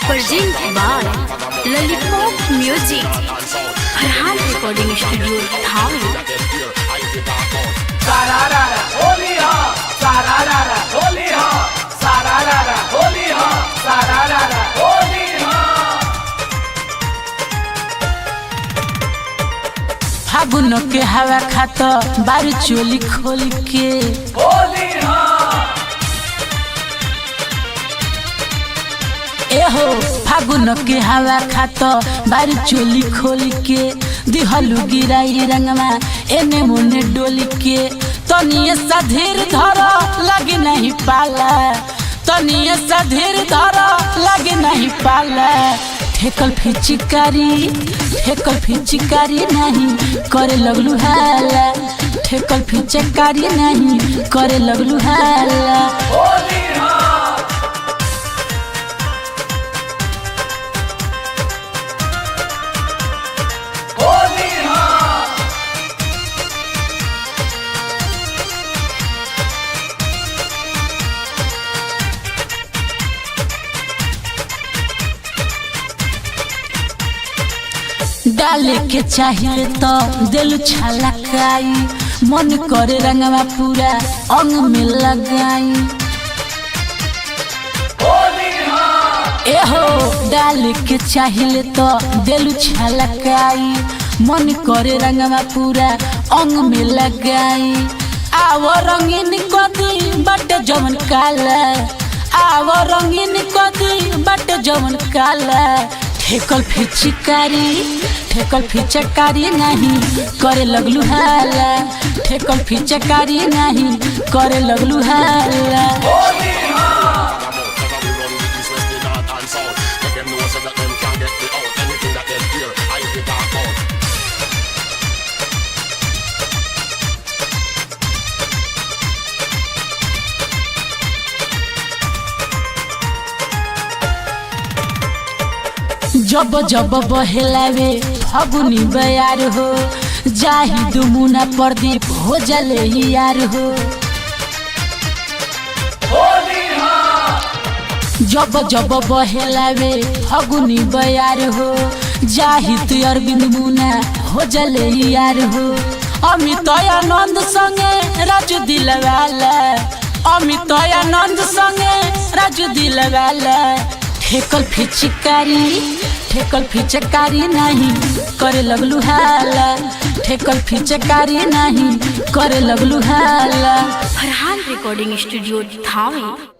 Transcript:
Present by Lollipop Music, Farhan Recording Studio, Dhawi. Sararara, holy ha, sararara, holy ha, sararara, holy ha, sararara, holy ha. फागुन के हवा खाता बार चोली खोल के होली हा, एहो फागुन के हवा खाता बार चोली खोल के दिहलू गिराई रंगमा एने मुने डोली के तनिए सा धीर धर लगे नहीं पाला तनिए सा धीर धर लगे नहीं पाला ठेकल फिचिकारी नहीं करे लगलू हाला ठेकल फिचिकारी नहीं करे लगलू हाला होली हा, होली हा. डाले के चाहिए तो दिल छलकाई मन करे रंगवा पूरा अंग में लगाई एहो डाले के चाहिए तो दिल छलकाई मन करे रंगवा पूरा अंग में लगाई आवो रंगीन कदी बट जवन काला आवो रंगीन कदी बट जवन काला ठेकल फिचकारी नहीं करे लगलू हाला ठेकल फिचकारी नहीं करे लगलू हाला जब जब बहेलावे फगुनी बयार हो जाही दुमुना प्रदीप हो जले यार हो जब जब बहेलावे फगुनी बयार हो जाही तु अरविंद मुना हो जले यार हो अमित आनंद संगे राजू दिलवाला अमित आनंद संगे राजू दिलवाला ठेकल फिचकारी नहीं करे लगलू हाला ठेकल फिचकारी नहीं करे लगलू हाला Farhan Recording Studio, Dhawi.